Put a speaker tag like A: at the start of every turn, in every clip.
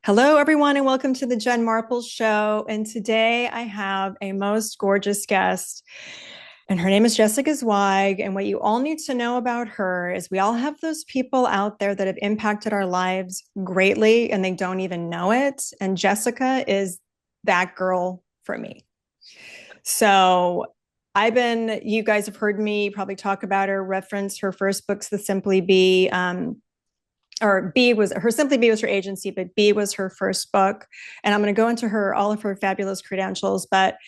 A: Hello, everyone, and welcome to the Jen Marples Show. And today I have a most gorgeous guest, and her name is Jessica Zweig. And what you all need to know about her is we all have those people out there that have impacted our lives greatly, and they don't even know it. And Jessica is that girl for me. So you guys have heard me probably talk about her, reference her first books, The Simply Be. Or B was her Simply Be was her agency, but B was her first book. And I'm going to go into all of her fabulous credentials. But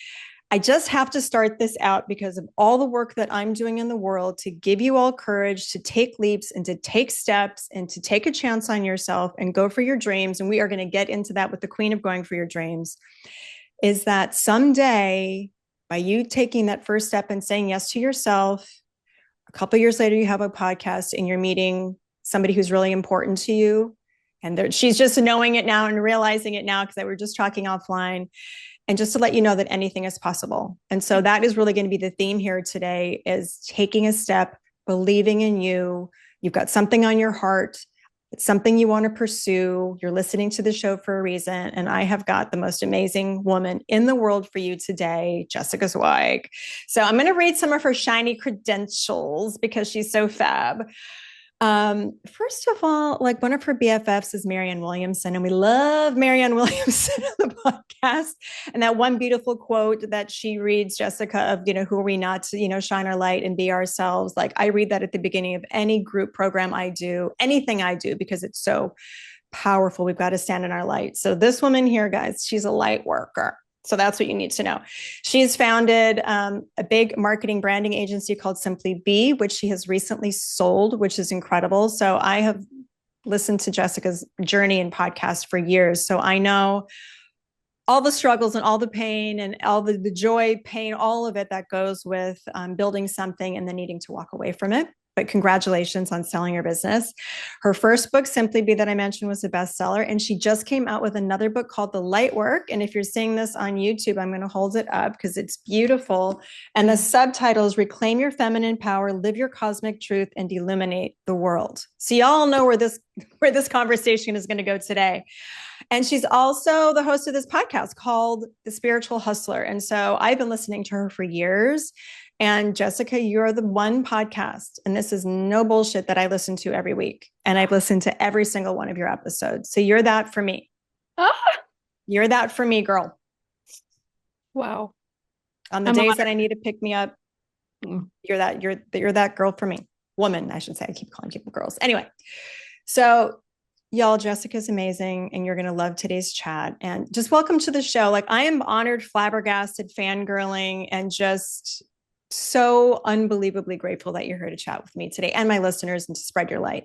A: I just have to start this out because of all the work that I'm doing in the world to give you all courage to take leaps and to take steps and to take a chance on yourself and go for your dreams. And we are going to get into that with the queen of going for your dreams. Is that someday, by you taking that first step and saying yes to yourself, a couple of years later, you have a podcast and you're meeting somebody who's really important to you. And she's just knowing it now and realizing it now because we were just talking offline. And just to let you know that anything is possible. And so that is really going to be the theme here today, is taking a step, believing in you. You've got something on your heart. It's something you want to pursue. You're listening to the show for a reason. And I have got the most amazing woman in the world for you today, Jessica Zweig. So I'm going to read some of her shiny credentials because she's so fab. First of all, like, one of her BFFs is Marianne Williamson, and we love Marianne Williamson on the podcast. And that one beautiful quote that she reads, Jessica, of, who are we not to, shine our light and be ourselves. Like, I read that at the beginning of any group program I do, anything I do, because it's so powerful. We've got to stand in our light. So this woman here, guys, she's a light worker. So that's what you need to know. She's founded a big marketing branding agency called Simply Be, which she has recently sold, which is incredible. So I have listened to Jessica's journey and podcast for years. So I know all the struggles and all the pain and all the joy, pain, all of it that goes with building something and then needing to walk away from it. But congratulations on selling your business. Her first book, Simply Be, that I mentioned, was a bestseller. And she just came out with another book called The Light Work. And if you're seeing this on YouTube, I'm going to hold it up because it's beautiful. And the subtitle is Reclaim Your Feminine Power, Live Your Cosmic Truth, and Illuminate the World. So y'all know where this conversation is going to go today. And she's also the host of this podcast called The Spiritual Hustler. And so I've been listening to her for years. And Jessica, you're the one podcast, and this is no bullshit, that I listen to every week. And I've listened to every single one of your episodes. So you're that for me. Ah! You're that for me, girl.
B: Wow.
A: On the days that I need to pick me up, you're that girl for me. Woman, I should say. I keep calling people girls. Anyway, so y'all, Jessica's amazing, and you're going to love today's chat. And just welcome to the show. Like, I am honored, flabbergasted, fangirling, and just so unbelievably grateful that you're here to chat with me today and my listeners and to spread your light.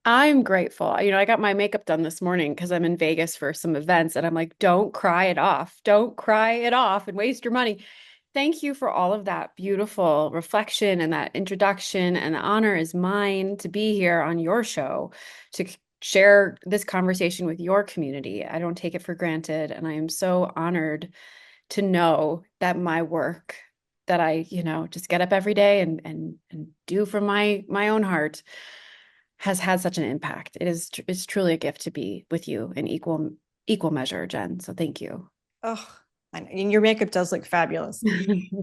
B: I'm grateful. I got my makeup done this morning because I'm in Vegas for some events, and I'm like, don't cry it off. Don't cry it off and waste your money. Thank you for all of that beautiful reflection and that introduction. And the honor is mine to be here on your show to share this conversation with your community. I don't take it for granted. And I am so honored to know that my work that I, just get up every day and do from my own heart has had such an impact. It's truly a gift to be with you in equal measure, Jen. So thank you.
A: Oh, and your makeup does look fabulous.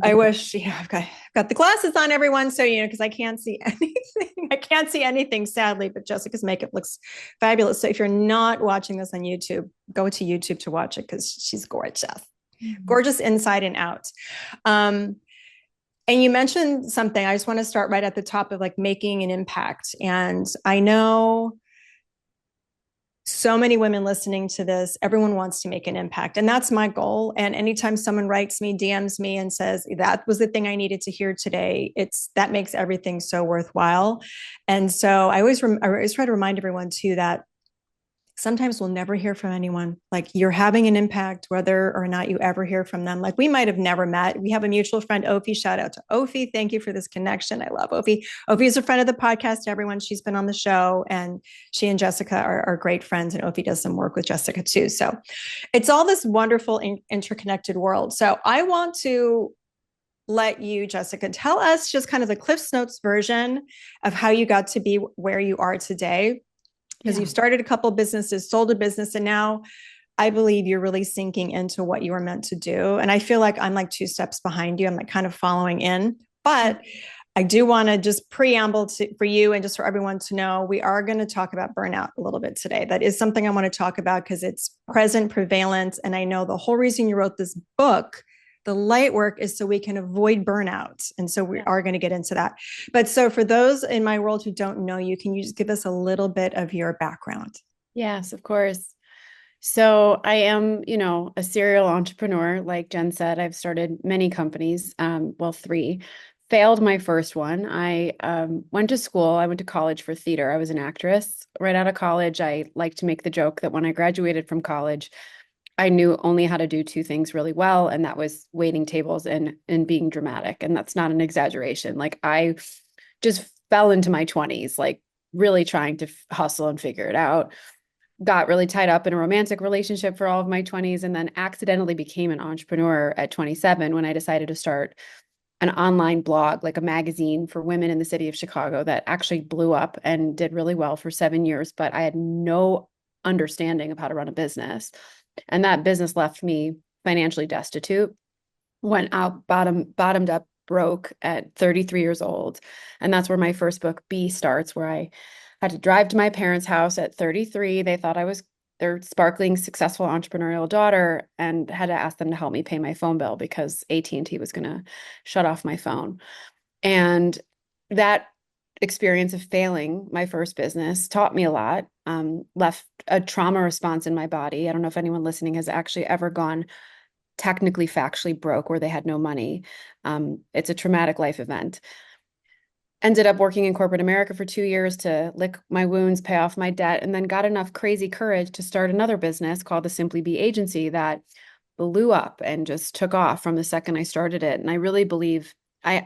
A: I wish, I've got the glasses on, everyone. So, because I can't see anything. I can't see anything, sadly, but Jessica's makeup looks fabulous. So if you're not watching this on YouTube, go to YouTube to watch it because she's gorgeous. Mm-hmm. Gorgeous inside and out. And you mentioned something, I just want to start right at the top of, like, making an impact. And I know so many women listening to this, everyone wants to make an impact. And that's my goal. And anytime someone writes me, DMs me and says, that was the thing I needed to hear today, that makes everything so worthwhile. And so I always try to remind everyone too, that sometimes we'll never hear from anyone. Like, you're having an impact, whether or not you ever hear from them. Like, we might have never met. We have a mutual friend, Ophi. Shout out to Ophi. Thank you for this connection. I love Ophi. Ophi is a friend of the podcast, everyone. She's been on the show, and she and Jessica are great friends. And Ophi does some work with Jessica too. So it's all this wonderful interconnected world. So I want to let you, Jessica, tell us just kind of the Cliff's Notes version of how you got to be where you are today. because
B: Yeah.
A: you've started a couple of businesses, sold a business, and now I believe you're really sinking into what you were meant to do. And I feel like I'm like two steps behind you. I'm like kind of following in. But I do want to just preamble for you and just for everyone to know we are going to talk about burnout a little bit today. That is something I want to talk about because it's present, prevalent. And I know the whole reason you wrote this book, the light work, is so we can avoid burnout. And so we are going to get into that. But so for those in my world who don't know you, can you just give us a little bit of your background?
B: Yes, of course. So I am, a serial entrepreneur. Like Jen said, I've started many companies, well, three. Failed my first one. I went to school. I went to college for theater. I was an actress. Right out of college, I like to make the joke that when I graduated from college, I knew only how to do two things really well, and that was waiting tables and being dramatic. And that's not an exaggeration. Like I just fell into my 20s, like really trying to hustle and figure it out. Got really tied up in a romantic relationship for all of my 20s, and then accidentally became an entrepreneur at 27 when I decided to start an online blog, like a magazine for women in the city of Chicago that actually blew up and did really well for 7 years. But I had no understanding of how to run a business. And that business left me financially destitute, went out bottomed up broke at 33 years old. And that's where my first book, B, starts, where I had to drive to my parents' house at 33. They thought I was their sparkling, successful entrepreneurial daughter, and had to ask them to help me pay my phone bill because AT&T was going to shut off my phone. And that experience of failing my first business taught me a lot, left a trauma response in my body. I don't know if anyone listening has actually ever gone technically factually broke where they had no money. It's a traumatic life event. Ended up working in corporate America for 2 years to lick my wounds, pay off my debt, and then got enough crazy courage to start another business called the Simply Be Agency that blew up and just took off from the second I started it. And I really believe I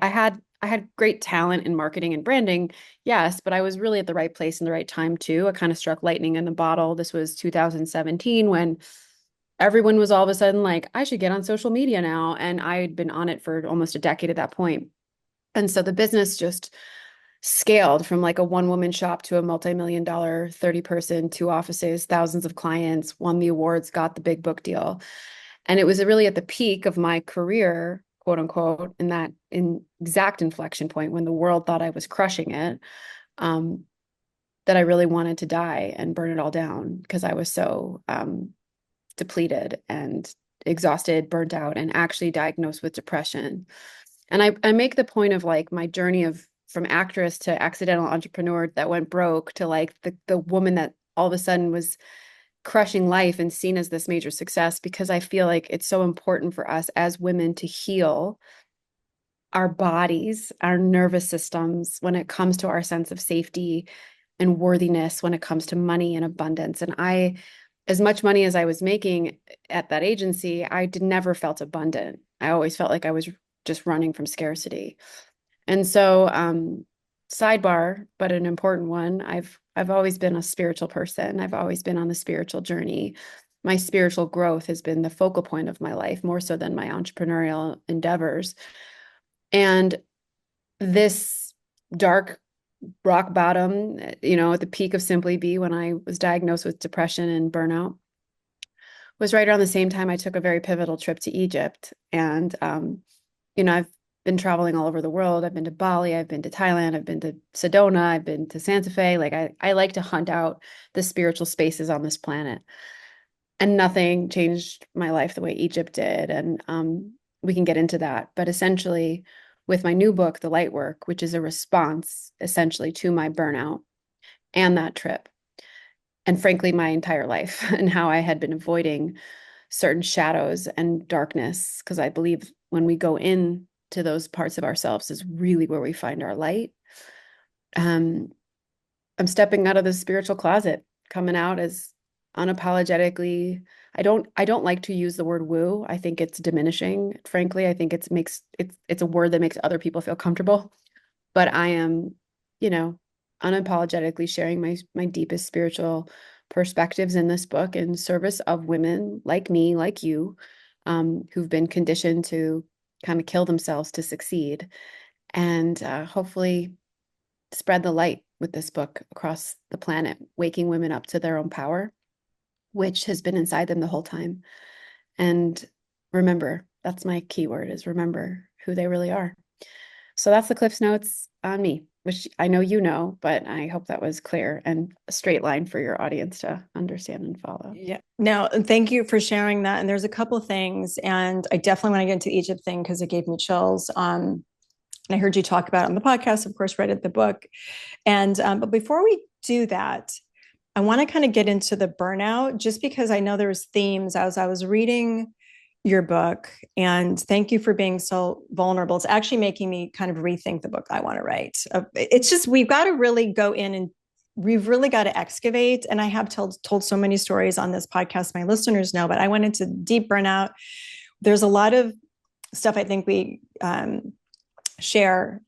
B: had great talent in marketing and branding, yes, but I was really at the right place in the right time too. I kind of struck lightning in the bottle. This was 2017 when everyone was all of a sudden like, I should get on social media now. And I had been on it for almost a decade at that point. And so the business just scaled from like a one woman shop to a multi-million dollar 30-person, two offices, thousands of clients, won the awards, got the big book deal. And it was really at the peak of my career, quote unquote, in that exact inflection point when the world thought I was crushing it, um, that I really wanted to die and burn it all down because I was so depleted and exhausted, burnt out, and actually diagnosed with depression. And I make the point of like my journey of from actress to accidental entrepreneur that went broke to like the woman that all of a sudden was crushing life and seen as this major success, because I feel like it's so important for us as women to heal our bodies, our nervous systems when it comes to our sense of safety and worthiness, when it comes to money and abundance. And as much money as I was making at that agency, I never felt abundant. I always felt like I was just running from scarcity. And so, sidebar, but an important one, I've always been a spiritual person. I've always been on the spiritual journey. My spiritual growth has been the focal point of my life, more so than my entrepreneurial endeavors. And this dark rock bottom, at the peak of Simply Be, when I was diagnosed with depression and burnout, was right around the same time I took a very pivotal trip to Egypt. And, I've been traveling all over the world. I've been to Bali, I've been to Thailand, I've been to Sedona, I've been to Santa Fe. Like I like to hunt out the spiritual spaces on this planet. And nothing changed my life the way Egypt did. And we can get into that. But essentially, with my new book, The Light Work, which is a response essentially to my burnout and that trip, and frankly, my entire life and how I had been avoiding certain shadows and darkness, because I believe when we go in to those parts of ourselves is really where we find our light. Um, I'm stepping out of the spiritual closet, coming out as unapologetically. I don't like to use the word woo. I think it's diminishing. Frankly, I think it's a word that makes other people feel comfortable. But I am, you know, unapologetically sharing my deepest spiritual perspectives in this book in service of women like me, like you, who've been conditioned to kind of kill themselves to succeed, and hopefully spread the light with this book across the planet, waking women up to their own power, which has been inside them the whole time. And remember, that's my keyword, is remember who they really are. So that's the Cliff's Notes on me, which I know you know, but I hope that was clear and a straight line for your audience to understand and follow.
A: Yeah. No, thank you for sharing that. And there's a couple things, and I definitely want to get into the Egypt thing because it gave me chills. And I heard you talk about it on the podcast, of course, read the book. And but before we do that, I want to kind of get into the burnout, just because I know there's themes as I was reading your book. And thank you for being so vulnerable. It's actually making me kind of rethink the book I want to write. It's just, we've got to really go in and we've really got to excavate. And I have told so many stories on this podcast, my listeners know, but I went into deep burnout. There's a lot of stuff I think we share,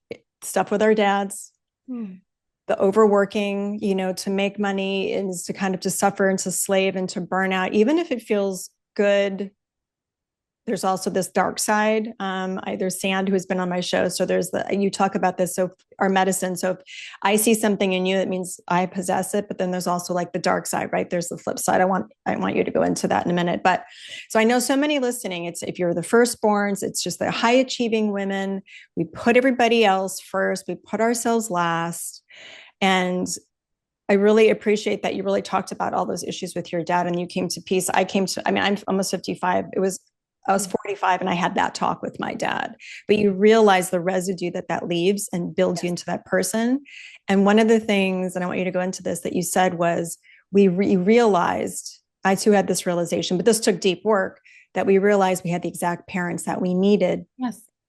A: stuff with our dads. The overworking, to make money is to kind of to suffer and to slave and to burn out, even if it feels good. There's also this dark side. There's Sand, who's been on my show. So you talk about this. So our medicine. So if I see something in you, that means I possess it. But then there's also like the dark side, right? There's the flip side. I want you to go into that in a minute. But so I know so many listening. It's if you're the firstborns, it's just the high achieving women. We put everybody else first. We put ourselves last. And I really appreciate that you really talked about all those issues with your dad and you came to peace. I'm almost 55. I was 45 and I had that talk with my dad, but you realize the residue that leaves and builds you into that person. And one of the things, and I want you to go into this, that you said was we realized, I too had this realization, but this took deep work, that we realized we had the exact parents that we needed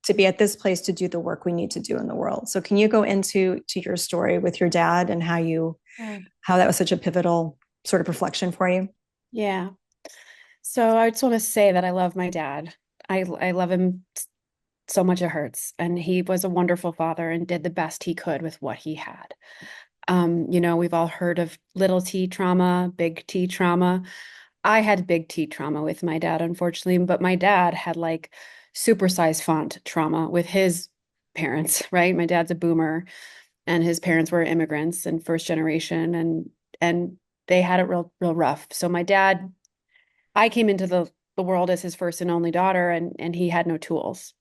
A: to be at this place to do the work we need to do in the world. So can you go into your story with your dad and how that was such a pivotal sort of reflection for you?
B: Yeah. So I just want to say that I love my dad. I love him so much it hurts. And he was a wonderful father and did the best he could with what he had. We've all heard of little T trauma, big T trauma. I had big T trauma with my dad, unfortunately, but my dad had like supersized font trauma with his parents, right? My dad's a boomer and his parents were immigrants and first generation and they had it real rough. So my dad, I came into the world as his first and only daughter and he had no tools.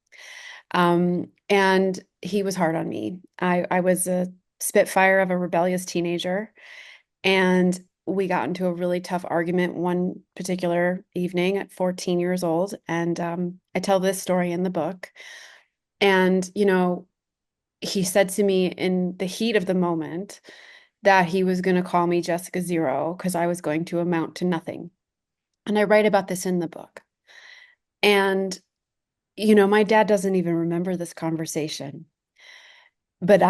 B: And he was hard on me. I was a spitfire of a rebellious teenager and we got into a really tough argument one particular evening at 14 years old. And I tell this story in the book. And, he said to me in the heat of the moment that he was going to call me Jessica Zero because I was going to amount to nothing. And I write about this in the book. And, my dad doesn't even remember this conversation. But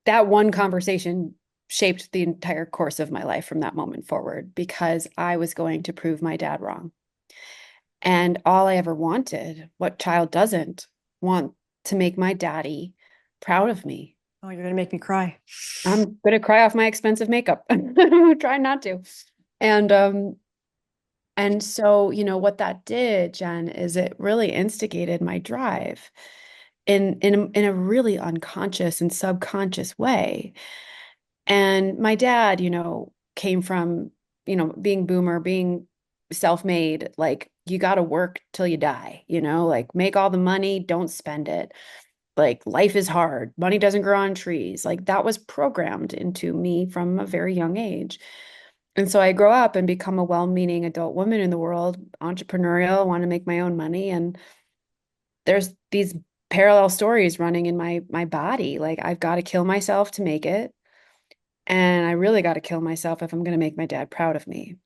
B: that one conversation shaped the entire course of my life from that moment forward because I was going to prove my dad wrong. And all I ever wanted, what child doesn't want, to make my daddy proud of me.
A: Oh, you're going to make me cry.
B: I'm going to cry off my expensive makeup. I'm trying not to. And so, what that did, Jen, is it really instigated my drive in a really unconscious and subconscious way. And my dad, came from, being boomer, being self-made, like you got to work till you die, like make all the money, don't spend it. Like life is hard. Money doesn't grow on trees. Like that was programmed into me from a very young age. And so I grow up and become a well-meaning adult woman in the world, entrepreneurial, want to make my own money. And there's these parallel stories running in my body. Like I've got to kill myself to make it. And I really got to kill myself if I'm going to make my dad proud of me.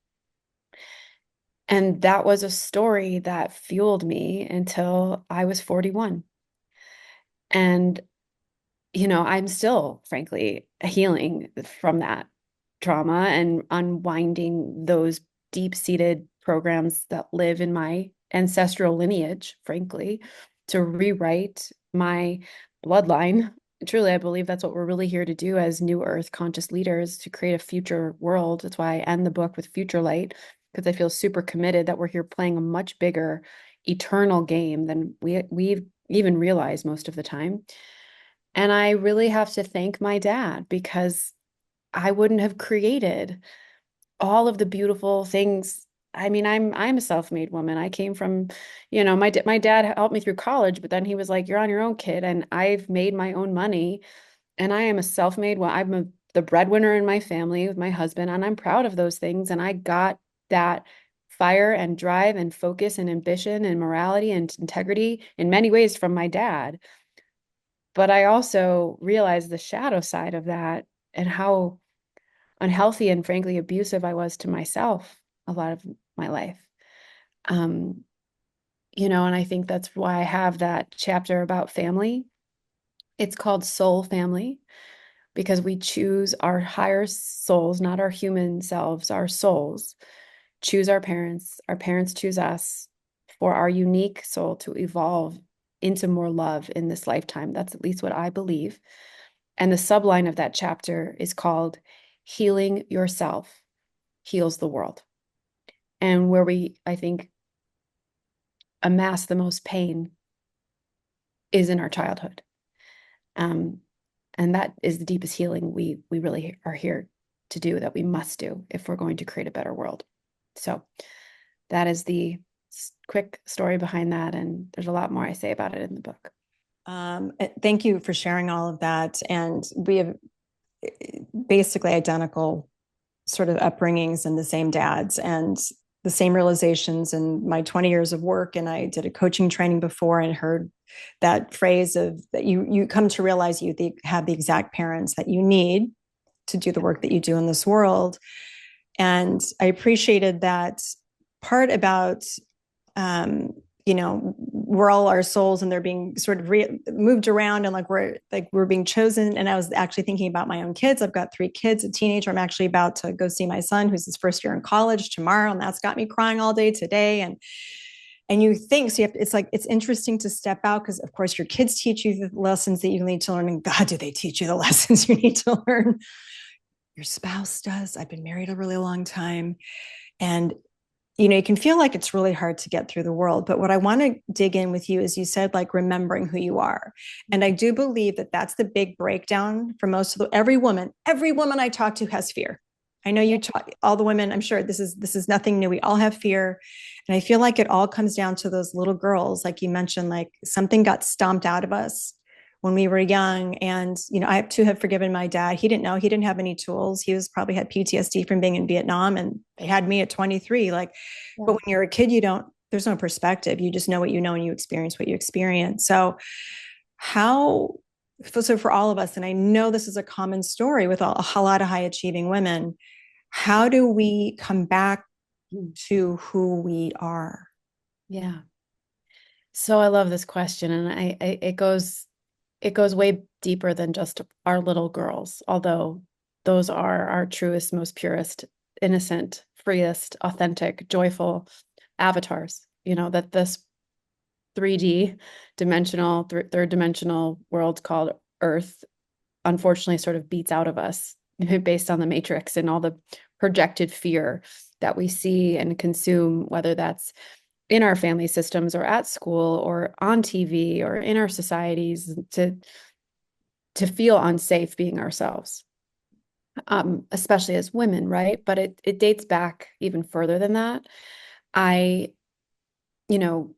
B: And that was a story that fueled me until I was 41. And, I'm still, frankly, healing from that trauma and unwinding those deep-seated programs that live in my ancestral lineage, frankly, to rewrite my bloodline. Truly, I believe that's what we're really here to do as new earth conscious leaders, to create a future world. That's why I end the book with future light, because I feel super committed that we're here playing a much bigger eternal game than we've even realized most of the time. And I really have to thank my dad because I wouldn't have created all of the beautiful things. I mean, I'm a self-made woman. I came from, my dad helped me through college, but then he was like, "You're on your own, kid." And I've made my own money, and I am a self-made one. The breadwinner in my family with my husband, and I'm proud of those things. And I got that fire and drive and focus and ambition and morality and integrity in many ways from my dad. But I also realized the shadow side of that and how unhealthy and frankly abusive I was to myself a lot of my life. Um, and I think that's why I have that chapter about family. It's called Soul Family because we choose our higher souls, not our human selves, our souls. Choose our parents choose us for our unique soul to evolve into more love in this lifetime. That's at least what I believe. And the subline of that chapter is called Healing Yourself Heals the World. And where we, I think, amass the most pain is in our childhood. Um, and that is the deepest healing we really are here to do, that we must do if we're going to create a better world. So that is the quick story behind that. And there's a lot more I say about it in the book.
A: Thank you for sharing all of that. And we have basically identical sort of upbringings and the same dads and the same realizations in my 20 years of work. And I did a coaching training before and heard that phrase of that you come to realize you have the exact parents that you need to do the work that you do in this world. And I appreciated that part about um, we're all our souls and they're being sort of moved around and we're being chosen. And I was actually thinking about my own kids. I've got 3 kids, a teenager. I'm actually about to go see my son who's his first year in college tomorrow, and that's got me crying all day today. And you think so it's interesting to step out because of course your kids teach you the lessons that you need to learn, and God, do they teach you the lessons you need to learn. Your spouse does. I've been married a really long time, and you can feel like it's really hard to get through the world. But what I want to dig in with you is you said like remembering who you are. And I do believe that that's the big breakdown for most of every woman I talk to has fear. I know you talk all the women, I'm sure this is nothing new. We all have fear. And I feel like it all comes down to those little girls, like you mentioned, like something got stomped out of us when we were young. And, I too have forgiven my dad. He didn't know, he didn't have any tools. He was probably had PTSD from being in Vietnam, and they had me at 23. Like, but
B: Yeah.
A: when you're a kid, there's no perspective. You just know what you know and you experience what you experience. So how, so for all of us, and I know this is a common story with a lot of high achieving women, how do we come back to who we are?
B: Yeah. So I love this question, and it goes way deeper than just our little girls, although those are our truest, most purest, innocent, freest, authentic, joyful avatars. That this 3D dimensional, third dimensional world called Earth unfortunately sort of beats out of us based on the matrix and all the projected fear that we see and consume, whether that's in our family systems or at school or on TV or in our societies to feel unsafe being ourselves, especially as women, right? But it dates back even further than that. I, you know,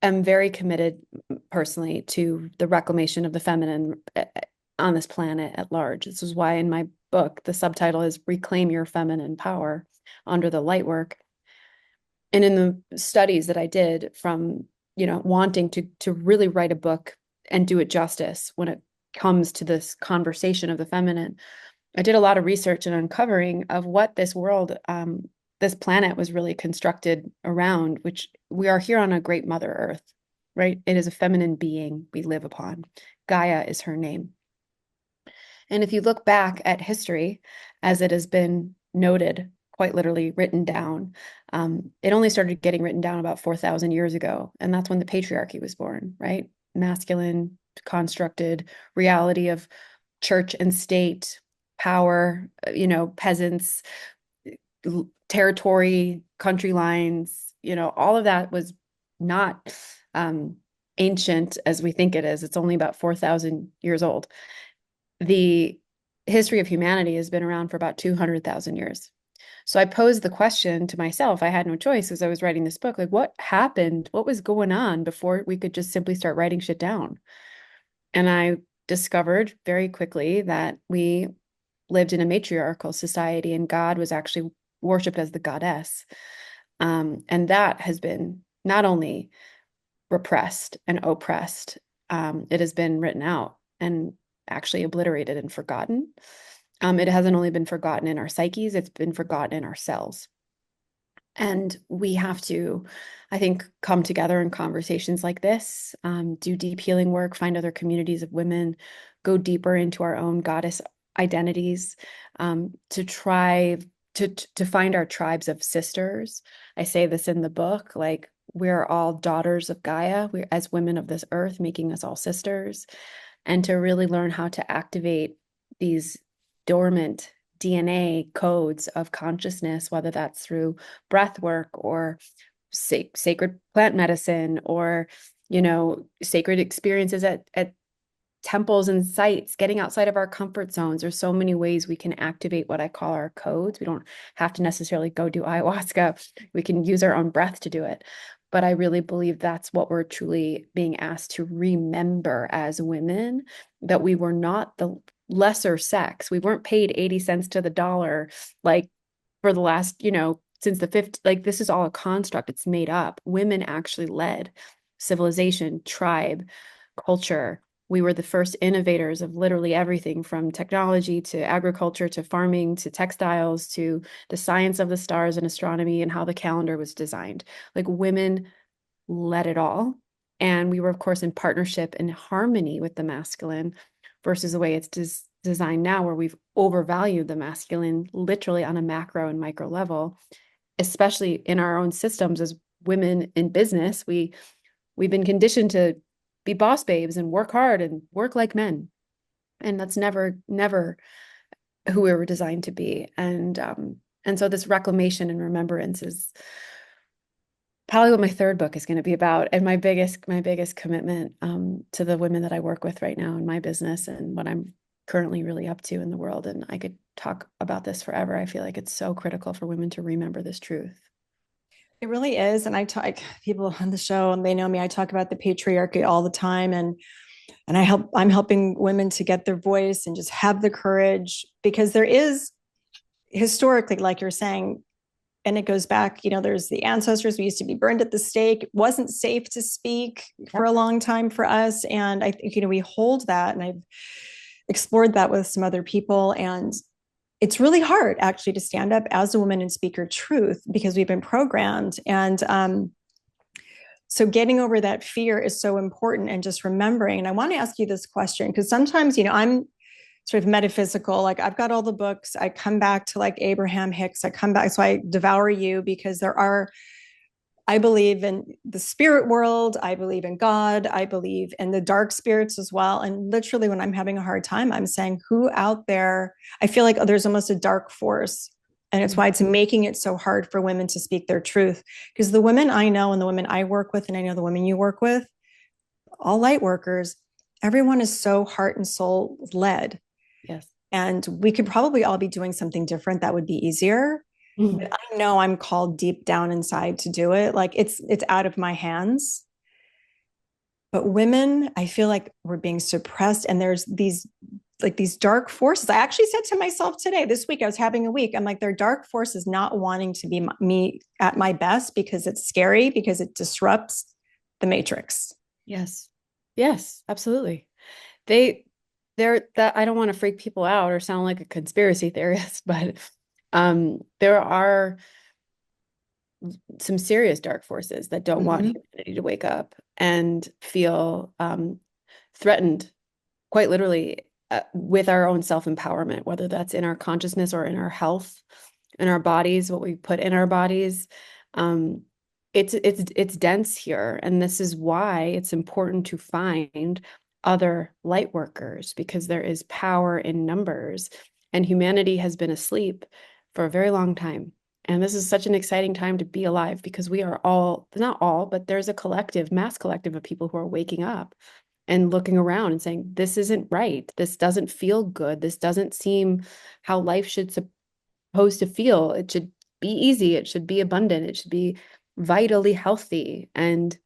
B: am very committed personally to the reclamation of the feminine on this planet at large. This is why in my book, the subtitle is Reclaim Your Feminine Power under the light work. And in the studies that I did from, wanting to really write a book and do it justice when it comes to this conversation of the feminine, I did a lot of research and uncovering of what this world, this planet was really constructed around, which we are here on a great Mother Earth, right? It is a feminine being we live upon. Gaia is her name. And if you look back at history, as it has been noted, quite literally written down, it only started getting written down about 4,000 years ago. And that's when the patriarchy was born, right? Masculine constructed reality of church and state, power, peasants, territory, country lines, all of that was not ancient as we think it is. It's only about 4,000 years old. The history of humanity has been around for about 200,000 years. So I posed the question to myself. I had no choice as I was writing this book. Like, what happened? What was going on before we could just simply start writing shit down? And I discovered very quickly that we lived in a matriarchal society and God was actually worshipped as the goddess. And that has been not only repressed and oppressed, it has been written out and actually obliterated and forgotten. It hasn't only been forgotten in our psyches, it's been forgotten in ourselves. And we have to, I think, come together in conversations like this, do deep healing work, find other communities of women, go deeper into our own goddess identities, to try to find our tribes of sisters. I say this in the book, like we're all daughters of Gaia. We're as women of this earth, making us all sisters, and to really learn how to activate these dormant DNA codes of consciousness, whether that's through breath work or sacred plant medicine or, sacred experiences at temples and sites, getting outside of our comfort zones. There's so many ways we can activate what I call our codes. We don't have to necessarily go do ayahuasca. We can use our own breath to do it. But I really believe that's what we're truly being asked to remember as women, that we were not the lesser sex. We weren't paid 80 cents to the dollar, like for the last, since the 50s. Like this is all a construct. It's made up. Women actually led civilization, tribe, culture. We were the first innovators of literally everything from technology to agriculture to farming to textiles to the science of the stars and astronomy and how the calendar was designed. Like women led it all. And we were, of course, in partnership and harmony with the masculine versus the way it's designed now, where we've overvalued the masculine literally on a macro and micro level, especially in our own systems as women in business. We've been conditioned to be boss babes and work hard and work like men. And that's never who we were designed to be. And so this reclamation and remembrance is probably what my third book is going to be about, and my biggest commitment to the women that I work with right now in my business and what I'm currently really up to in the world. And I could talk about this forever. I feel like it's so critical for women to remember this truth.
A: It really is. And I talk people on the show and they know me, I talk about the patriarchy all the time. And I'm helping women to get their voice and just have the courage, because there is historically, like you're saying, and it goes back, there's the ancestors. We used to be burned at the stake. It wasn't safe to speak for a long time for us. And I think, we hold that, and I've explored that with some other people. And it's really hard actually to stand up as a woman and speak your truth because we've been programmed. And so getting over that fear is so important, and just remembering. And I want to ask you this question because sometimes, I'm sort of metaphysical. Like I've got all the books. I come back to like Abraham Hicks. I come back. So I devour you because I believe in the spirit world. I believe in God. I believe in the dark spirits as well. And literally when I'm having a hard time, I'm saying, who out there, I feel like there's almost a dark force. And it's why it's making it so hard for women to speak their truth. Because the women I know and the women I work with, and I know the women you work with, all light workers, everyone is so heart and soul led.
B: Yes.
A: And we could probably all be doing something different that would be easier. But I know I'm called deep down inside to do it. Like it's out of my hands. But women, I feel like we're being suppressed, and there's these dark forces. I actually said to myself today, this week, I was having a week. I'm like, there are dark forces not wanting to be me at my best because it's scary, because it disrupts the matrix.
B: Yes. Yes, absolutely. They're that I don't want to freak people out or sound like a conspiracy theorist, but there are some serious dark forces that don't want humanity to wake up and feel threatened, quite literally, with our own self-empowerment, whether that's in our consciousness or in our health, in our bodies, what we put in our bodies. Um, it's dense here, and this is why it's important to find other light workers, because there is power in numbers, and humanity has been asleep for a very long time. And this is such an exciting time to be alive because we are all, not all, but there's a collective, mass collective of people who are waking up and looking around and saying, this isn't right. This doesn't feel good. This doesn't seem how life should supposed to feel. It should be easy. It should be abundant. It should be vitally healthy and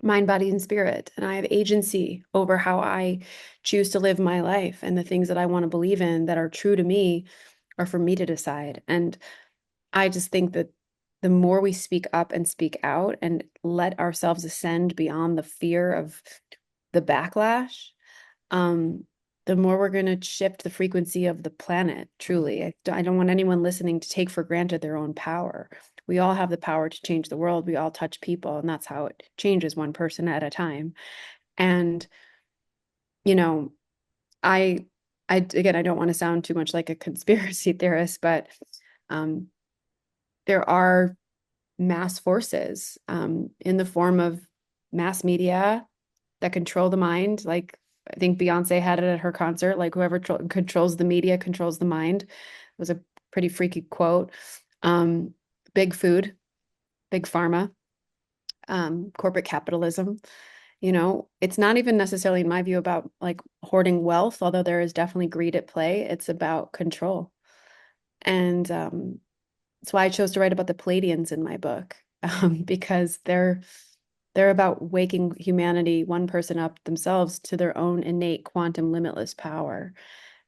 B: mind, body, and spirit. And I have agency over how I choose to live my life, and the things that I want to believe in that are true to me are for me to decide. And I just think that the more we speak up and speak out and let ourselves ascend beyond the fear of the backlash, um, the more we're going to shift the frequency of the planet, truly. I don't want anyone listening to take for granted their own power. We all have the power to change the world. We all touch people, and that's how it changes, one person at a time. And, you know, I, again, I don't want to sound too much like a conspiracy theorist, but um, there are mass forces in the form of mass media that control the mind. Like, I think Beyonce had it at her concert, like whoever controls the media controls the mind. It was a pretty freaky quote. Big food, big pharma, corporate capitalism. It's not even necessarily, in my view, about like hoarding wealth, although there is definitely greed at play. It's about control. And that's why I chose to write about the Palladians in my book, because they're about waking humanity, one person up themselves, to their own innate quantum limitless power.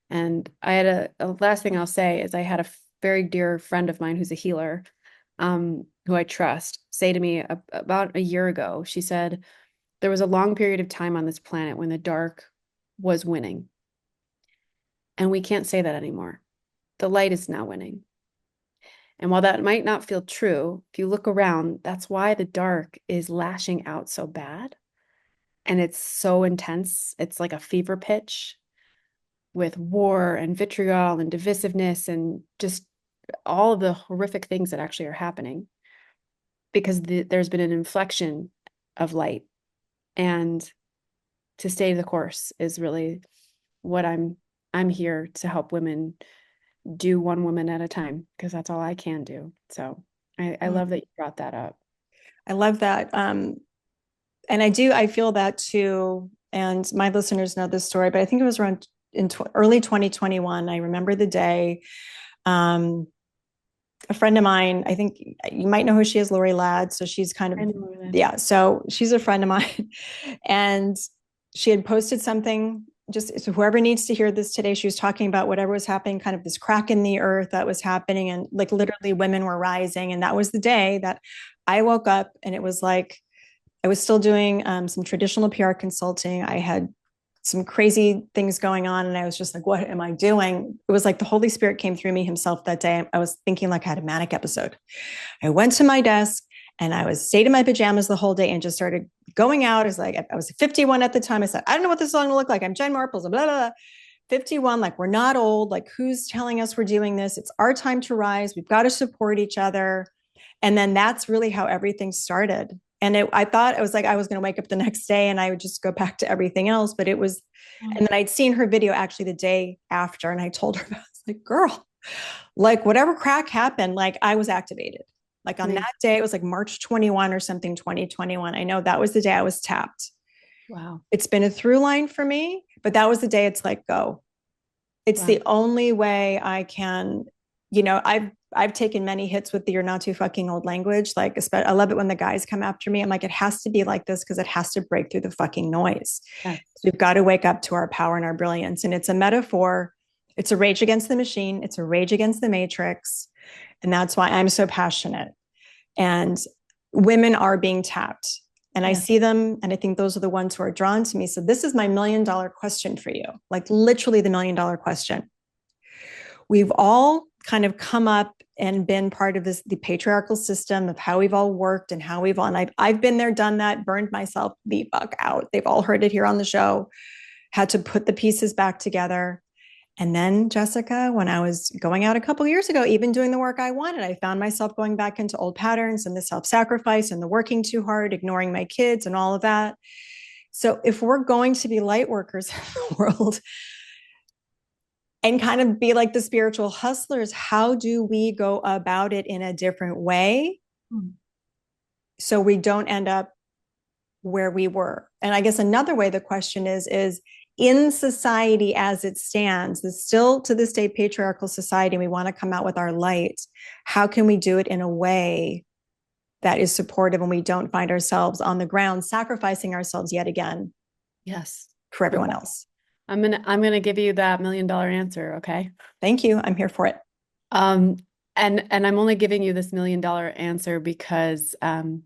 B: And I had a last thing I'll say is I had a very dear friend of mine who's a healer, who I trust, say to me about a year ago. She said, there was a long period of time on this planet when the dark was winning. And we can't say that anymore. The light is now winning. And while that might not feel true, if you look around, that's why the dark is lashing out so bad. And it's so intense. It's like a fever pitch with war and vitriol and divisiveness and just all of the horrific things that actually are happening, because there's been an inflection of light. And to stay the course is really what I'm here to help women do, one woman at a time, because that's all I can do. So I love that you brought that up.
A: I love that. And I feel that too. And my listeners know this story, but I think it was around in early 2021. I remember the day. A friend of mine, I think you might know who she is, Lori Ladd. So she's kind of, yeah. So she's a friend of mine. And she had posted something, just so whoever needs to hear this today, she was talking about whatever was happening, kind of this crack in the earth that was happening. And like literally women were rising. And that was the day that I woke up, and it was like, I was still doing some traditional PR consulting. I had some crazy things going on, and I was just like, what am I doing? It was like the Holy Spirit came through me himself that day. I was thinking like I had a manic episode. I went to my desk and I was stayed in my pajamas the whole day and just started going out. As like, I was 51 at the time. I said, I don't know what this is going to look like. I'm Jen Marples, blah, blah, blah. 51, like we're not old. Like, who's telling us we're doing this? It's our time to rise. We've got to support each other. And then that's really how everything started. And I thought it was like I was going to wake up the next day and I would just go back to everything else. But it was, and then I'd seen her video actually the day after, and I told her, I was like, girl, like whatever crack happened, like I was activated. Like on that day, it was like March 21 or something, 2021. I know that was the day I was tapped.
B: Wow.
A: It's been a through line for me, but that was the day it's like, go. It's the only way I can, I've taken many hits with the "you're not too fucking old" language. Like, I love it when the guys come after me. I'm like, it has to be like this because it has to break through the fucking noise. Yes. We've got to wake up to our power and our brilliance. And it's a metaphor. It's a rage against the machine. It's a rage against the matrix. And that's why I'm so passionate. And women are being tapped. And I see them, and I think those are the ones who are drawn to me. So this is my $1 million question for you, like literally the $1 million question. We've all kind of come up and been part of the patriarchal system of how we've all worked and how we've all, and I've been there, done that, burned myself the fuck out. They've all heard it here on the show, had to put the pieces back together. And then, Jessica, when I was going out a couple of years ago, even doing the work I wanted, I found myself going back into old patterns and the self-sacrifice and the working too hard, ignoring my kids and all of that. So if we're going to be light workers in the world, and kind of be like the spiritual hustlers. How do we go about it in a different way so we don't end up where we were? And I guess another way the question is in society as it stands, it's still to this day patriarchal society, and we want to come out with our light. How can we do it in a way that is supportive and we don't find ourselves on the ground sacrificing ourselves yet again
B: Yes.
A: for everyone
B: Okay.
A: else?
B: I'm gonna give you that $1 million answer, okay?
A: Thank you. I'm here for it.
B: Um, and I'm only giving you this $1 million answer because I'm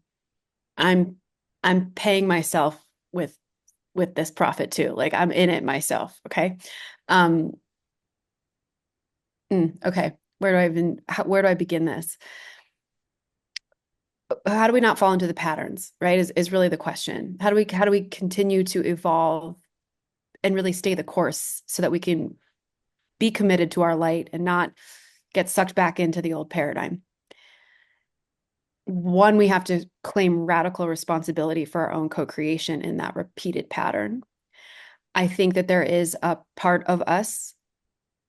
B: I'm paying myself with with this profit too. Like I'm in it myself, okay? Um, okay. Where do I begin this? How do we not fall into the patterns, right? Is really the question. How do we continue to evolve and really stay the course so that we can be committed to our light and not get sucked back into the old paradigm? One, we have to claim radical responsibility for our own co-creation in that repeated pattern. I think that there is a part of us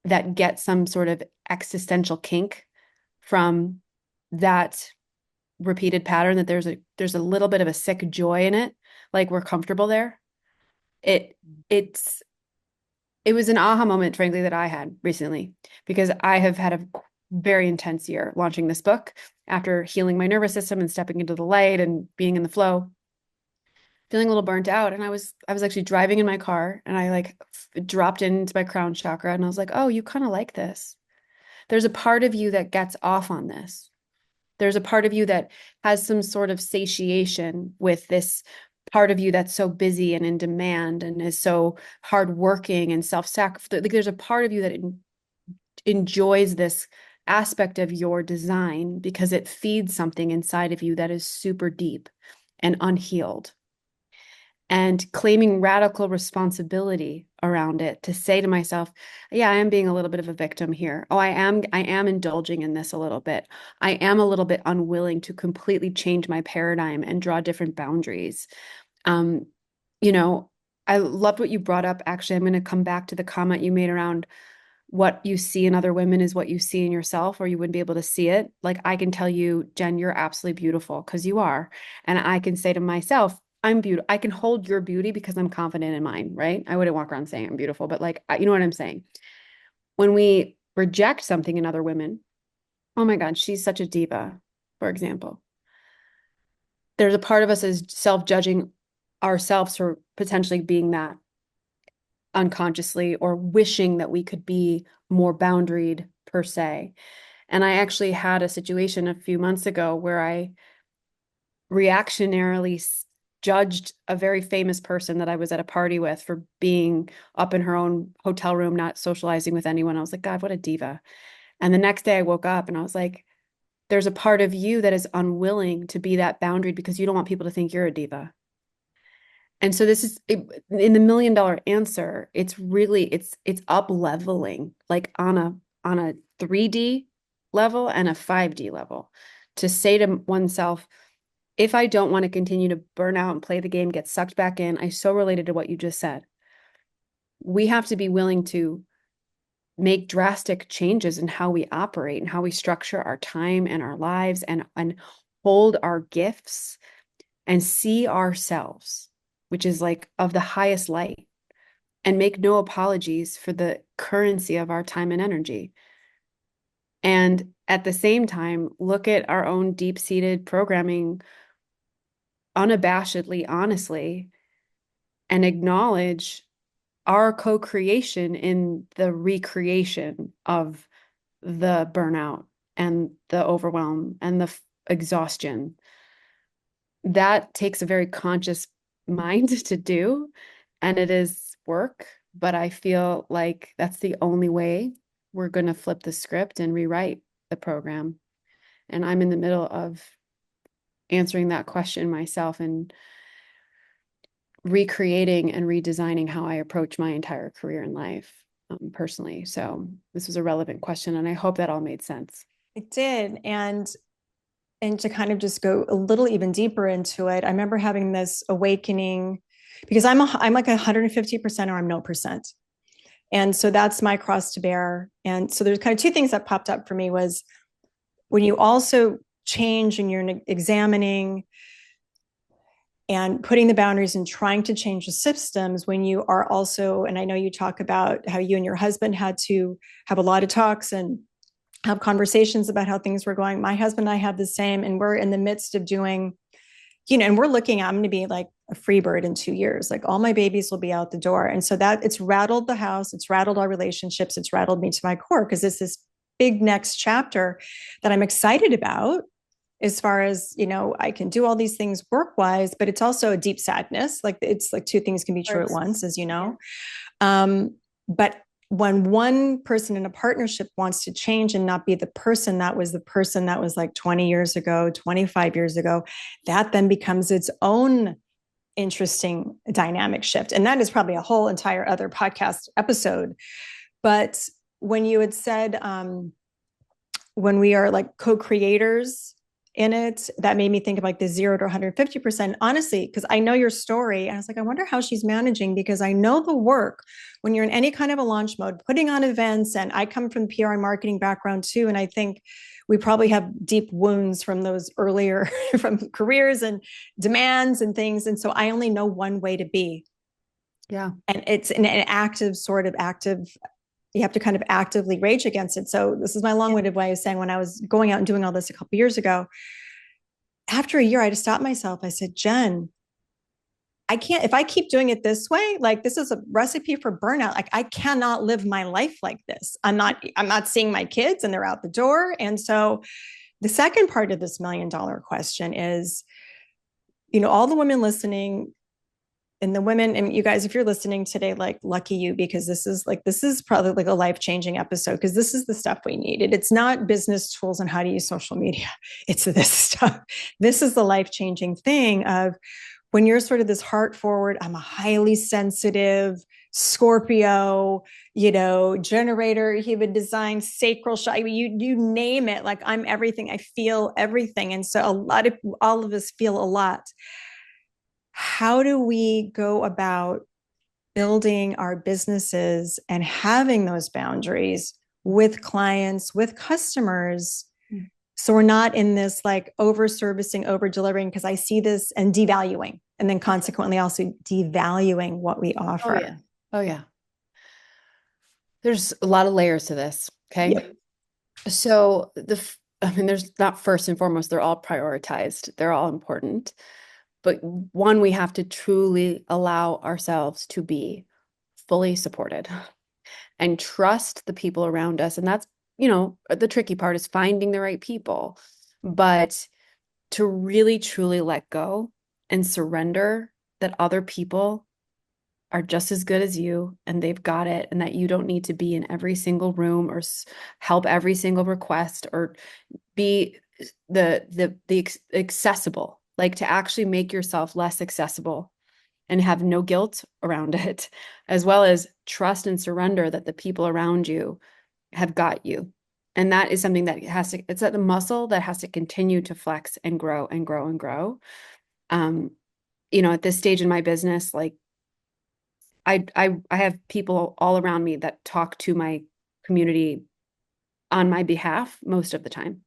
B: that gets some sort of existential kink from that repeated pattern, that there's a little bit of a sick joy in it, like we're comfortable there. It it's it was an aha moment, frankly, that I had recently because I have had a very intense year launching this book after healing my nervous system and stepping into the light and being in the flow, feeling a little burnt out. And I was actually driving in my car and I like dropped into my crown chakra and I was like, oh, you kind of like this. There's a part of you that gets off on this. There's a part of you that has some sort of satiation with this part of you that's so busy and in demand and is so hardworking and self-sacrifice. Like there's a part of you that enjoys this aspect of your design because it feeds something inside of you that is super deep and unhealed. And claiming radical responsibility around it to say to myself, yeah, I am being a little bit of a victim here. Oh, I am indulging in this a little bit. I am a little bit unwilling to completely change my paradigm and draw different boundaries. Um, you know, I loved what you brought up. Actually, I'm going to come back to the comment you made around what you see in other women is what you see in yourself, or you wouldn't be able to see it. Like I can tell you, Jen, you're absolutely beautiful because you are. And I can say to myself, I'm beautiful. I can hold your beauty because I'm confident in mine, right? I wouldn't walk around saying I'm beautiful, but like, you know what I'm saying? When we reject something in other women, oh my God, she's such a diva, for example. There's a part of us is self-judging ourselves for potentially being that unconsciously or wishing that we could be more boundaried per se. And I actually had a situation a few months ago where I reactionarily judged a very famous person that I was at a party with for being up in her own hotel room, not socializing with anyone. I was like, God, what a diva. And the next day I woke up and I was like, there's a part of you that is unwilling to be that boundary because you don't want people to think you're a diva. And so this is in the $1 million answer, it's really it's up leveling like on a 3D level and a 5D level to say to oneself, if I don't want to continue to burn out and play the game, get sucked back in, I so related to what you just said. We have to be willing to make drastic changes in how we operate and how we structure our time and our lives and hold our gifts and see ourselves, which is like of the highest light, and make no apologies for the currency of our time and energy. And at the same time, look at our own deep-seated programming unabashedly, honestly, and acknowledge our co-creation in the recreation of the burnout and the overwhelm and the exhaustion. That takes a very conscious mind to do, and it is work, but I feel like that's the only way we're going to flip the script and rewrite the program. And I'm in the middle of answering that question myself and recreating and redesigning how I approach my entire career in life, personally. So this was a relevant question, and I hope that all made sense.
A: It did. And to kind of just go a little even deeper into it, I remember having this awakening because I'm like 150% or I'm no percent. And so that's my cross to bear. And so there's kind of two things that popped up for me was when you also change and you're examining and putting the boundaries and trying to change the systems when you are also, and I know you talk about how you and your husband had to have a lot of talks and have conversations about how things were going. My husband and I have the same, and we're in the midst of doing, and we're looking, I'm going to be like a free bird in 2 years. Like all my babies will be out the door. And so that it's rattled the house, it's rattled our relationships, it's rattled me to my core because it's this big next chapter that I'm excited about as far as, I can do all these things work wise, but it's also a deep sadness. Like it's like two things can be true at once, as you know. But when one person in a partnership wants to change and not be the person that was like 20 years ago, 25 years ago, that then becomes its own interesting dynamic shift. And that is probably a whole entire other podcast episode. But when you had said, when we are like co-creators in it, that made me think of like the 0 to 150%. Honestly, because I know your story. And I was like, I wonder how she's managing, because I know the work when you're in any kind of a launch mode, putting on events. And I come from PR and marketing background too. And I think we probably have deep wounds from those earlier from careers and demands and things. And so I only know one way to be.
B: Yeah.
A: And it's an active you have to kind of actively rage against it. So this is my long-winded way of saying, when I was going out and doing all this a couple years ago, after a year, I just stopped myself. I said, Jen, I can't, if I keep doing it this way, like this is a recipe for burnout. Like I cannot live my life like this. I'm not seeing my kids and they're out the door. And so the second part of this $1,000,000 question is, all the women listening, and the women, and you guys, if you're listening today, like lucky you, because this is probably like a life-changing episode, because this is the stuff we needed. It's not business tools and how to use social media. It's this stuff. This is the life-changing thing of when you're sort of this heart forward, I'm a highly sensitive Scorpio, generator, human design, sacral, you name it. Like I'm everything. I feel everything. And so all of us feel a lot. How do we go about building our businesses and having those boundaries with clients, with customers? So we're not in this like over servicing, over delivering, because I see this, and devaluing, and then consequently also devaluing what we offer.
B: Oh yeah. Oh yeah. There's a lot of layers to this. Okay.
A: Yep.
B: So there's not first and foremost, they're all prioritized. They're all important. But one, we have to truly allow ourselves to be fully supported and trust the people around us. And that's, the tricky part is finding the right people. But to really, truly let go and surrender that other people are just as good as you and they've got it, and that you don't need to be in every single room or help every single request or be the accessible, like to actually make yourself less accessible and have no guilt around it, as well as trust and surrender that the people around you have got you. And that is something that it's the muscle that has to continue to flex and grow and grow and grow. At this stage in my business, like I have people all around me that talk to my community on my behalf most of the time.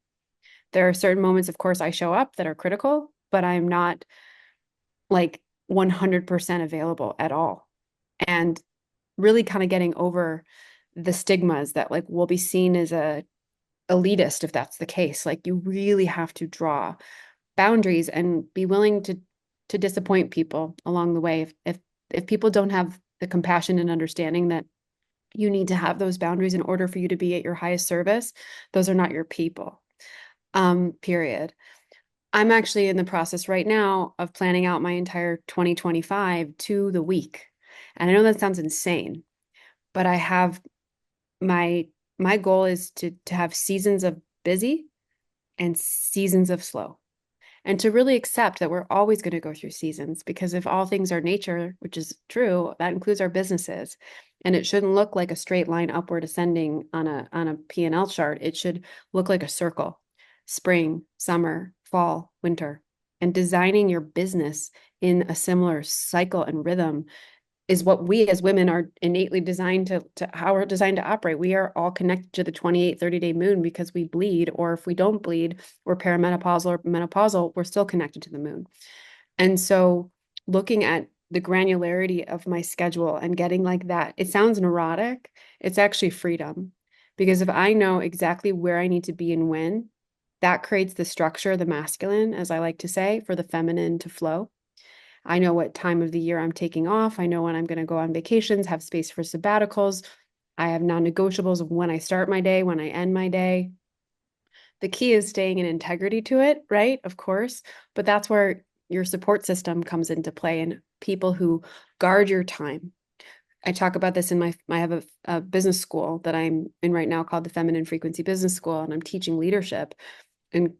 B: There are certain moments, of course, I show up that are critical, but I'm not like 100% available at all. And really kind of getting over the stigmas that like will be seen as a elitist if that's the case. Like you really have to draw boundaries and be willing to disappoint people along the way. If people don't have the compassion and understanding that you need to have those boundaries in order for you to be at your highest service, those are not your people. Period. I'm actually in the process right now of planning out my entire 2025 to the week. And I know that sounds insane, but I have my goal is to have seasons of busy and seasons of slow. And to really accept that we're always going to go through seasons, because if all things are nature, which is true, that includes our businesses. And it shouldn't look like a straight line upward ascending on a P&L chart. It should look like a circle: spring, summer, fall, winter. And designing your business in a similar cycle and rhythm is what we as women are innately designed to how we're designed to operate. We are all connected to the 28, 30-day moon because we bleed, or if we don't bleed, we're perimenopausal or menopausal, we're still connected to the moon. And so looking at the granularity of my schedule and getting like that, it sounds neurotic. It's actually freedom. Because if I know exactly where I need to be and when, that creates the structure, the masculine, as I like to say, for the feminine to flow. I know what time of the year I'm taking off. I know when I'm going to go on vacations, have space for sabbaticals. I have non-negotiables of when I start my day, when I end my day. The key is staying in integrity to it, right? Of course. But that's where your support system comes into play, and people who guard your time. I talk about this in I have a business school that I'm in right now called the Feminine Frequency Business School, and I'm teaching leadership and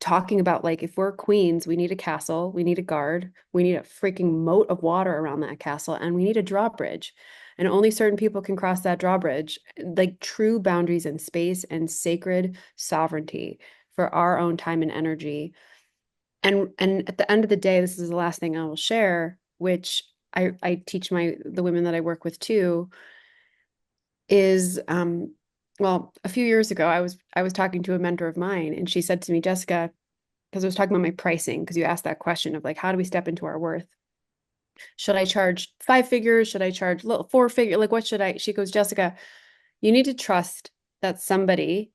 B: talking about, like, if we're queens, we need a castle, we need a guard, we need a freaking moat of water around that castle, and we need a drawbridge. And only certain people can cross that drawbridge, like true boundaries and space and sacred sovereignty for our own time and energy. And at the end of the day, this is the last thing I will share, which I teach the women that I work with too, is well, a few years ago, I was talking to a mentor of mine, and she said to me, Jessica, because I was talking about my pricing, because you asked that question of like, how do we step into our worth? Should I charge 5 figures? Should I charge little 4 figure? Like, what should I? She goes, Jessica, you need to trust that somebody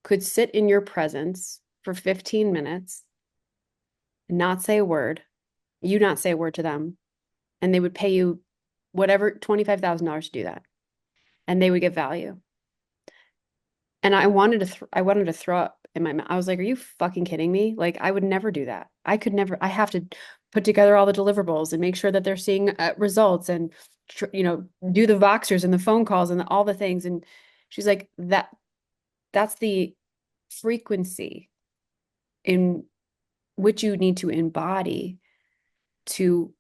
B: could sit in your presence for 15 minutes, not say a word, you not say a word to them, and they would pay you whatever, $25,000 to do that. And they would get value. And I wanted to throw up in my mouth. I was like, are you fucking kidding me? Like, I would never do that. I could never. I have to put together all the deliverables and make sure that they're seeing results, and do the Voxers and the phone calls and all the things. And she's like, that's the frequency in which you need to embody to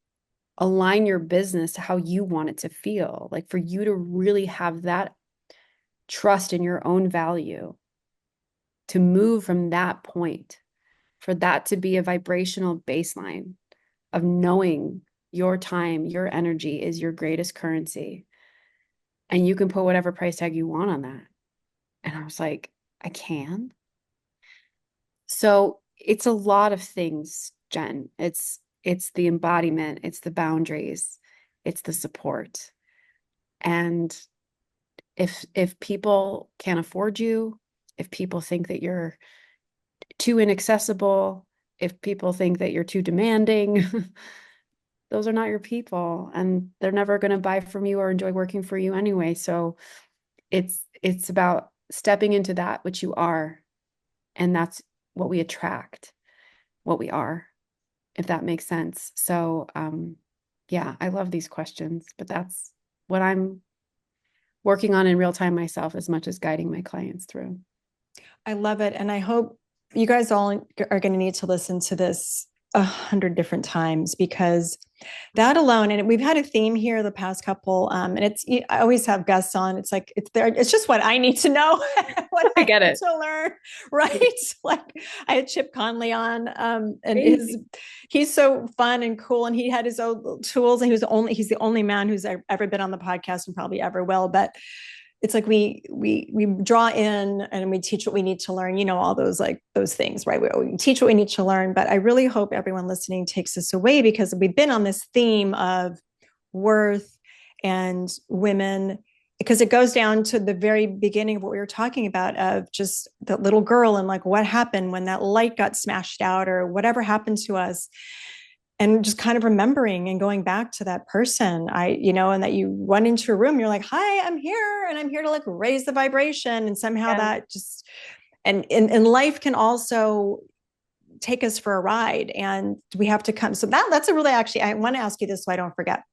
B: align your business to how you want it to feel. Like, for you to really have that trust in your own value, to move from that point, for that to be a vibrational baseline of knowing your time, your energy is your greatest currency. And you can put whatever price tag you want on that. And I was like, I can. So it's a lot of things, Jen. It's the embodiment, it's the boundaries, it's the support. And if people can't afford you, if people think that you're too inaccessible, if people think that you're too demanding, those are not your people, and they're never going to buy from you or enjoy working for you anyway. So it's about stepping into that which you are, and that's what we attract, what we are, if that makes sense. So yeah, I love these questions, but that's what I'm working on in real time myself, as much as guiding my clients through.
A: I love it. And I hope you guys all are going to need to listen to this 100 different times, because that alone, and we've had a theme here the past couple, and I always have guests on. It's like, it's just what I need to know, what
B: I
A: I
B: get
A: need
B: it.
A: to learn, right? Like, I had Chip Conley on, and he's so fun and cool, and he had his own tools, and he's the only man who's ever been on the podcast and probably ever will. But it's like we draw in and we teach what we need to learn, all those things, right? We teach what we need to learn. But I really hope everyone listening takes this away, because we've been on this theme of worth and women, because it goes down to the very beginning of what we were talking about, of just the little girl, and like, what happened when that light got smashed out, or whatever happened to us. And just kind of remembering and going back to that person, and that you went into a room, you're like, hi, I'm here, and I'm here to like raise the vibration. And somehow that just, and life can also take us for a ride, and we have to come. So that's a really, actually, I want to ask you this so I don't forget.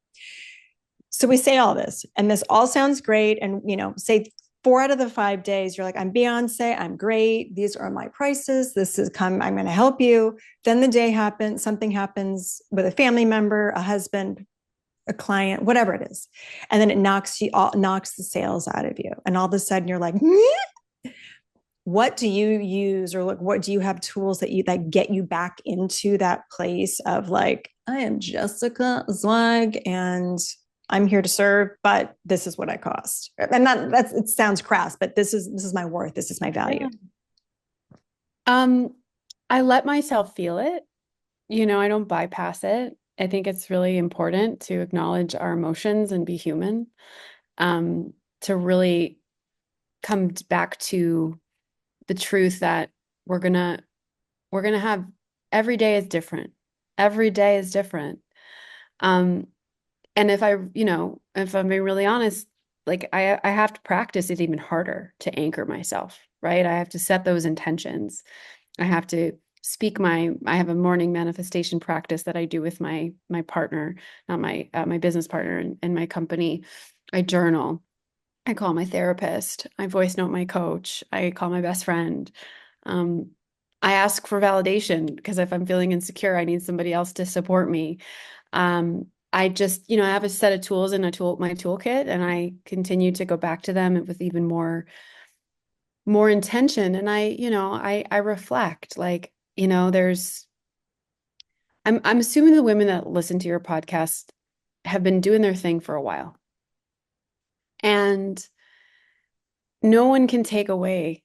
A: So we say all this, and this all sounds great. And, say 4 out of the 5 days, you're like, I'm Beyonce, I'm great, these are my prices, I'm going to help you. Then the day happens, something happens with a family member, a husband, a client, whatever it is. And then it knocks the sales out of you. And all of a sudden you're like, what do you use, or like, what do you have tools that get you back into that place of like, I am Jessica Zweig, and I'm here to serve, but this is what I cost. And that's it sounds crass, but this is my worth. This is my value.
B: Yeah. Um, I let myself feel it. I don't bypass it. I think it's really important to acknowledge our emotions and be human. To really come back to the truth that we're gonna we're gonna have every day is different. Every day is different. Um, and if I'm being really honest, like I have to practice it even harder to anchor myself, right? I have to set those intentions. I have to I have a morning manifestation practice that I do with my partner, not my business partner and my company. I journal. I call my therapist. I voice note my coach. I call my best friend. Um, I ask for validation because if I'm feeling insecure, I need somebody else to support me. I just, I have a set of tools in my toolkit, and I continue to go back to them with even more intention. And I reflect, like, I'm assuming the women that listen to your podcast have been doing their thing for a while. And no one can take away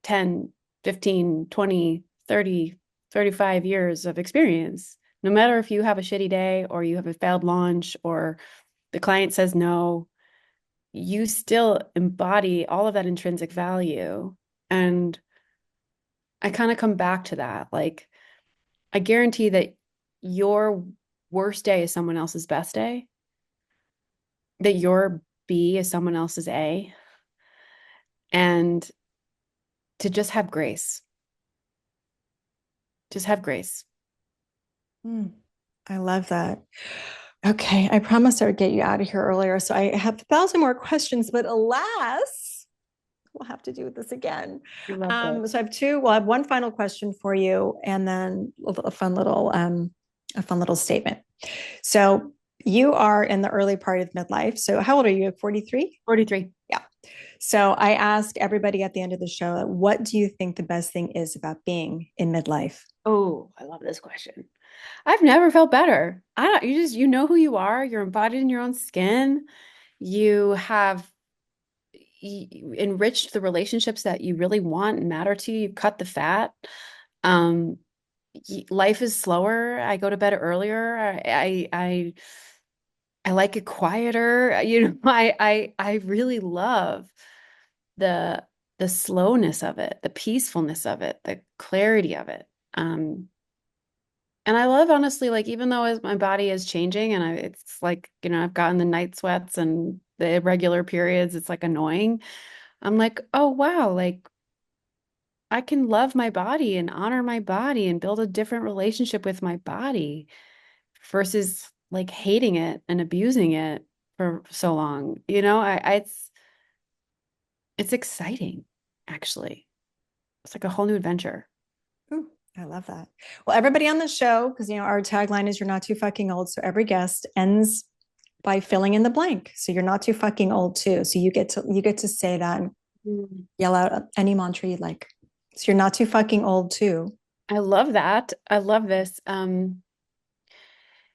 B: 10, 15, 20, 30, 35 years of experience. No matter if you have a shitty day or you have a failed launch or the client says no, you still embody all of that intrinsic value. And I kind of come back to that. Like, I guarantee that your worst day is someone else's best day, that your B is someone else's A, and to just have grace. Just have grace.
A: Mm, I love that. Okay, I promised I would get you out of here earlier. So I have 1,000 more questions, but alas, we'll have to do this again.
B: I loved it.
A: So I have two. Well, I have one final question for you, and then a fun little statement. So you are in the early part of midlife. So how old are you? 43?
B: 43.
A: Yeah. So I ask everybody at the end of the show, what do you think the best thing is about being in midlife?
B: Oh, I love this question. I've never felt better. I don't, you know who you are. You're embodied in your own skin. You have enriched the relationships that you really want and matter to you. You cut the fat. Um, Life is slower. I go to bed earlier. I like it quieter. I really love the the slowness of it, the peacefulness of it, the clarity of it. Um, And I love, honestly, like, even though as my body is changing and it's like, I've gotten the night sweats and the irregular periods, it's like annoying. I'm like, oh, wow, like I can love my body and honor my body and build a different relationship with my body versus like hating it and abusing it for so long. It's exciting, actually. It's like a whole new adventure.
A: Ooh, I love that. Well, everybody on the show, because our tagline is "You're not too fucking old." So every guest ends by filling in the blank. So you're not too fucking old too. So you get to say that and
B: Mm.
A: yell out any mantra you like. So you're not too fucking old too.
B: I love that. I love this.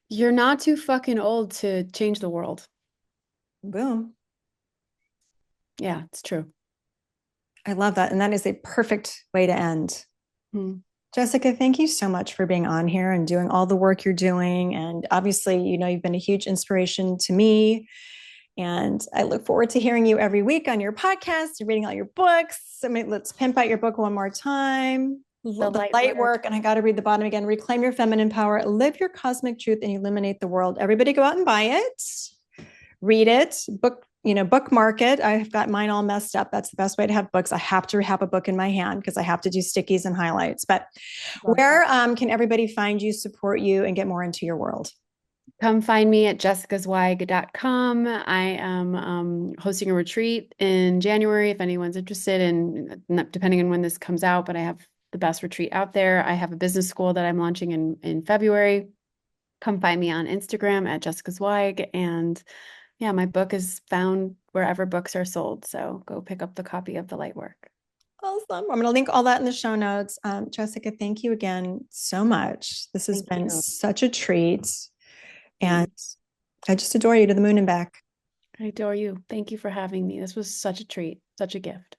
B: You're not too fucking old to change the world.
A: Boom.
B: Yeah, it's true.
A: I love that. And that is a perfect way to end.
B: Hmm.
A: Jessica, thank you so much for being on here and doing all the work you're doing. And obviously, you've been a huge inspiration to me. And I look forward to hearing you every week on your podcast and reading all your books. I mean, let's pimp out your book one more time.
B: The
A: The
B: light
A: light
B: work.
A: work, and I got to read the bottom again. Reclaim your feminine power, live your cosmic truth, and illuminate the world. Everybody go out and buy it, read it, bookmark it. I've got mine all messed up. That's the best way to have books. I have to have a book in my hand because I have to do stickies and highlights. But
B: Love that.
A: where can everybody find you, support you, and get more into your world?
B: Come find me at jessicazweig.com. I am hosting a retreat in January if anyone's interested in, depending on when this comes out, but I have the best retreat out there. I have a business school that I'm launching in February. Come find me on Instagram at Jessica Zweig. And yeah, my book is found wherever books are sold. So go pick up the copy of The Light Work.
A: Awesome. I'm going to link all that in the show notes. Jessica, thank you again so much. This has
B: Thank
A: been
B: you.
A: such a treat. And
B: Thanks.
A: I just adore you to the moon and back.
B: I adore you. Thank you for having me. This was such a treat, such a gift.